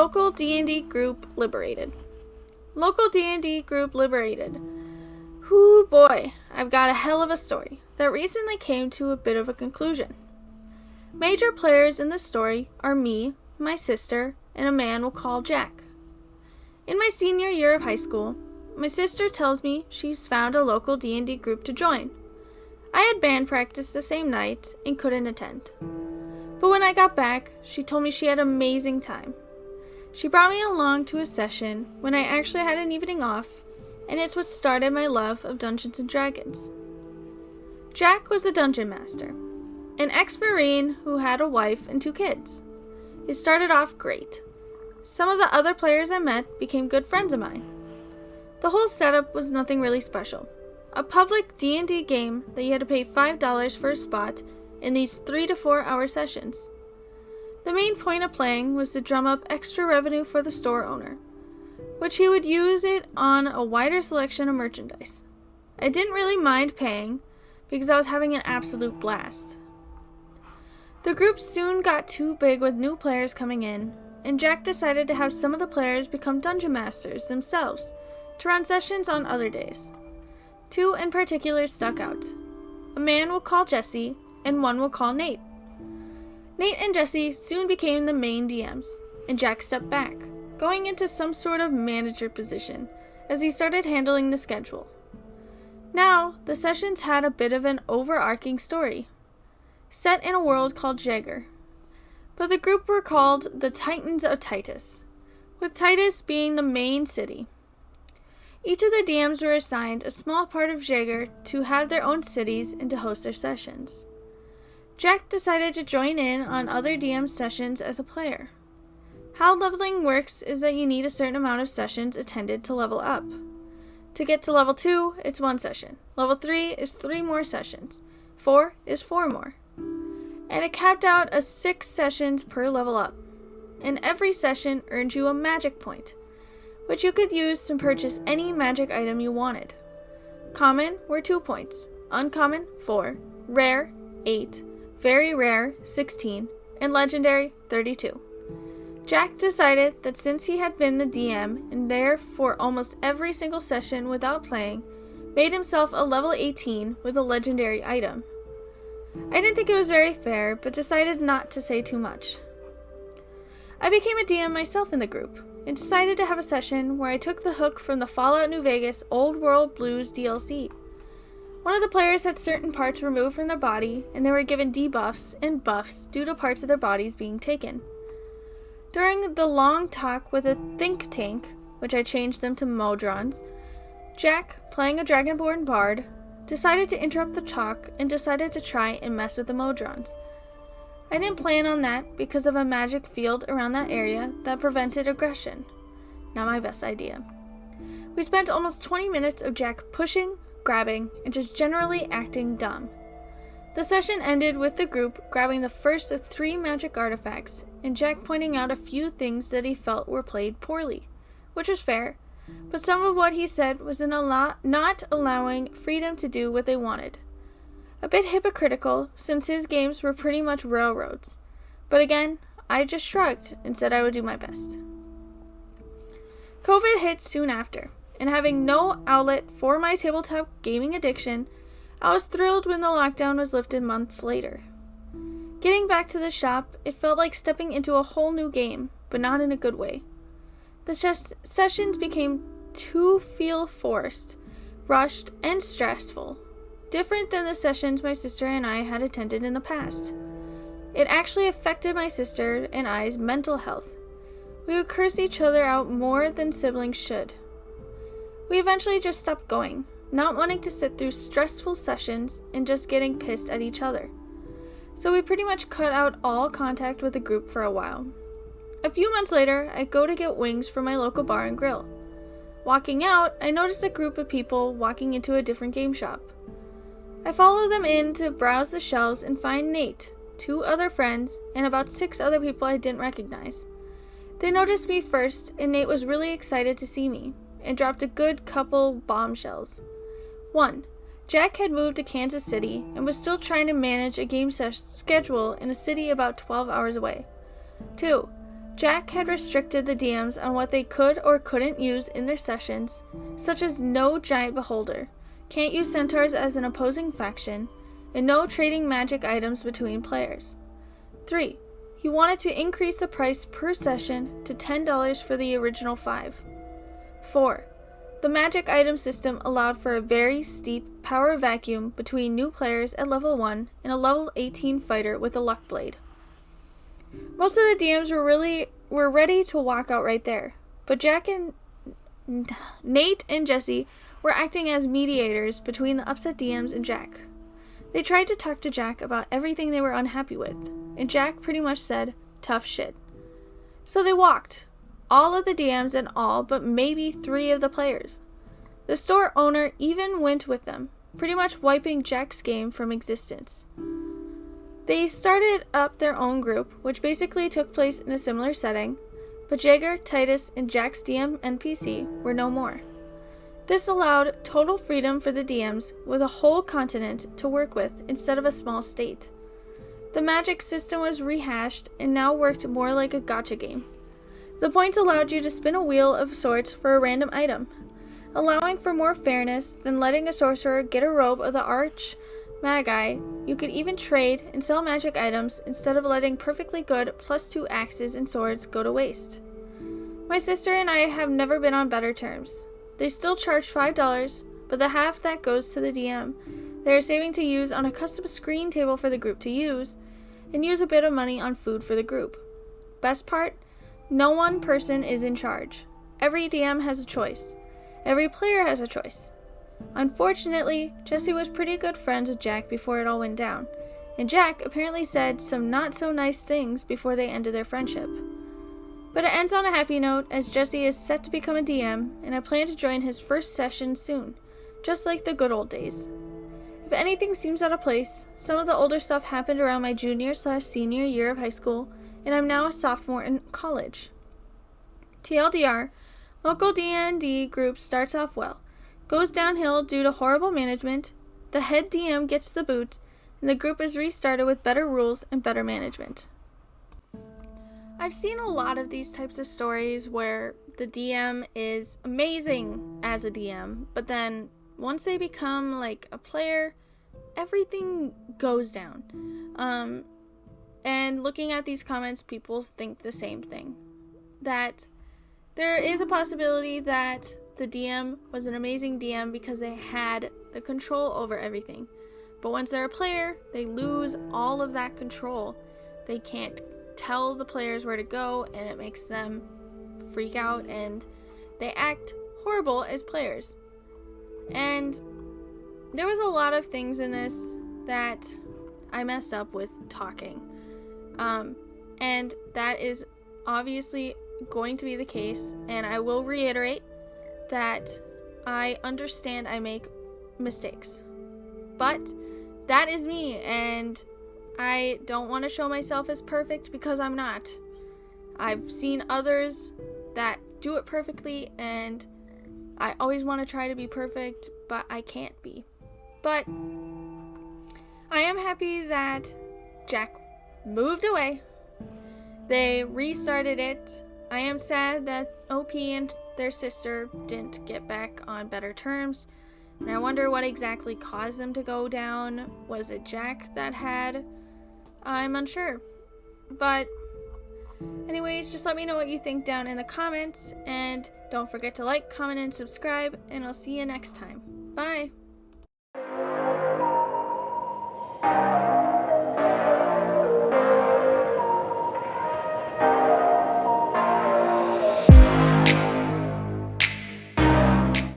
Local D&D group liberated. Local D&D group liberated. Hoo boy, I've got a hell of a story that recently came to a bit of a conclusion. Major players in this story are me, my sister, and a man we'll call Jack. In my senior year of high school, my sister tells me she's found a local D&D group to join. I had band practice the same night and couldn't attend. But when I got back, she told me she had an amazing time. She brought me along to a session when I actually had an evening off, and it's what started my love of Dungeons & Dragons. Jack was a dungeon master, an ex-Marine who had a wife and 2 kids. It started off great. Some of the other players I met became good friends of mine. The whole setup was nothing really special. A public D&D game that you had to pay $5 for a spot in these 3 to 4 hour sessions. The main point of playing was to drum up extra revenue for the store owner, which he would use it on a wider selection of merchandise. I didn't really mind paying because I was having an absolute blast. The group soon got too big with new players coming in, and Jack decided to have some of the players become dungeon masters themselves to run sessions on other days. 2 in particular stuck out. A man we'll call Jesse, and one we'll call Nate. Nate and Jesse soon became the main DMs, and Jack stepped back, going into some sort of manager position as he started handling the schedule. Now, the sessions had a bit of an overarching story, set in a world called Jagger. But the group were called the Titans of Titus, with Titus being the main city. Each of the DMs were assigned a small part of Jagger to have their own cities and to host their sessions. Jack decided to join in on other DM sessions as a player. How leveling works is that you need a certain amount of sessions attended to level up. To get to level 2, it's 1 session. Level 3 is 3 more sessions. 4 is 4 more. And it capped out as 6 sessions per level up. And every session earned you a magic point, which you could use to purchase any magic item you wanted. Common were 2 points, uncommon 4, rare 8, very rare 16, and legendary 32. Jack decided that since he had been the DM and there for almost every single session without playing, made himself a level 18 with a legendary item. I didn't think it was very fair, but decided not to say too much. I became a DM myself in the group, and decided to have a session where I took the hook from the Fallout New Vegas Old World Blues DLC. One of the players had certain parts removed from their body, and they were given debuffs and buffs due to parts of their bodies being taken. During the long talk with a think tank, which I changed them to Modrons, Jack, playing a Dragonborn bard, decided to interrupt the talk and decided to try and mess with the Modrons. I didn't plan on that because of a magic field around that area that prevented aggression. Not my best idea. We spent almost 20 minutes of Jack pushing, grabbing, and just generally acting dumb. The session ended with the group grabbing the first of 3 magic artifacts, and Jack pointing out a few things that he felt were played poorly, which was fair, but some of what he said was not allowing freedom to do what they wanted. A bit hypocritical, since his games were pretty much railroads, but again, I just shrugged and said I would do my best. COVID hit soon after, and having no outlet for my tabletop gaming addiction, I was thrilled when the lockdown was lifted months later. Getting back to the shop, it felt like stepping into a whole new game, but not in a good way. The sessions became too forced, rushed, and stressful, different than the sessions my sister and I had attended in the past. It actually affected my sister and I's mental health. We would curse each other out more than siblings should. We eventually just stopped going, not wanting to sit through stressful sessions and just getting pissed at each other. So we pretty much cut out all contact with the group for a while. A few months later, I go to get wings from my local bar and grill. Walking out, I noticed a group of people walking into a different game shop. I follow them in to browse the shelves and find Nate, 2 other friends, and about 6 other people I didn't recognize. They noticed me first, and Nate was really excited to see me, and dropped a good couple bombshells. 1. Jack had moved to Kansas City and was still trying to manage a game schedule in a city about 12 hours away. 2. Jack had restricted the DMs on what they could or couldn't use in their sessions, such as no giant beholder, can't use centaurs as an opposing faction, and no trading magic items between players. 3. He wanted to increase the price per session to $10 for the original 5. 4. The magic item system allowed for a very steep power vacuum between new players at level 1 and a level 18 fighter with a luck blade. Most of the DMs were ready to walk out right there, but Jack and Nate and Jesse were acting as mediators between the upset DMs and Jack. They tried to talk to Jack about everything they were unhappy with, and Jack pretty much said, "Tough shit." So they walked, all of the DMs and all but maybe 3 of the players. The store owner even went with them, pretty much wiping Jack's game from existence. They started up their own group, which basically took place in a similar setting, but Jagger, Titus, and Jack's DM NPC were no more. This allowed total freedom for the DMs with a whole continent to work with instead of a small state. The magic system was rehashed and now worked more like a gacha game. The points allowed you to spin a wheel of sorts for a random item, allowing for more fairness than letting a sorcerer get a robe of the Arch Magi. You could even trade and sell magic items instead of letting perfectly good +2 axes and swords go to waste. My sister and I have never been on better terms. They still charge $5, but the half that goes to the DM, they are saving to use on a custom screen table for the group to use, and use a bit of money on food for the group. Best part? No one person is in charge. Every DM has a choice. Every player has a choice. Unfortunately, Jesse was pretty good friends with Jack before it all went down, and Jack apparently said some not so nice things before they ended their friendship. But it ends on a happy note as Jesse is set to become a DM, and I plan to join his first session soon, just like the good old days. If anything seems out of place, some of the older stuff happened around my junior/senior year of high school, and I'm now a sophomore in college. TLDR, local D&D group starts off well, goes downhill due to horrible management, the head DM gets the boot, and the group is restarted with better rules and better management. I've seen a lot of these types of stories where the DM is amazing as a DM, but then once they become like a player, everything goes down. And looking at these comments, people think the same thing. That there is a possibility that the DM was an amazing DM because they had the control over everything. But once they're a player, they lose all of that control. They can't tell the players where to go, and it makes them freak out, and they act horrible as players. And there was a lot of things in this that I messed up with talking. And that is obviously going to be the case, and I will reiterate that I understand I make mistakes. But that is me, and I don't want to show myself as perfect because I'm not. I've seen others that do it perfectly, and I always want to try to be perfect, but I can't be. But I am happy that Jack moved away. They restarted it. I am sad that OP and their sister didn't get back on better terms, and I wonder what exactly caused them to go down. Was it Jack that had? I'm unsure. But anyways, just let me know what you think down in the comments, and don't forget to like, comment, and subscribe, and I'll see you next time. Bye!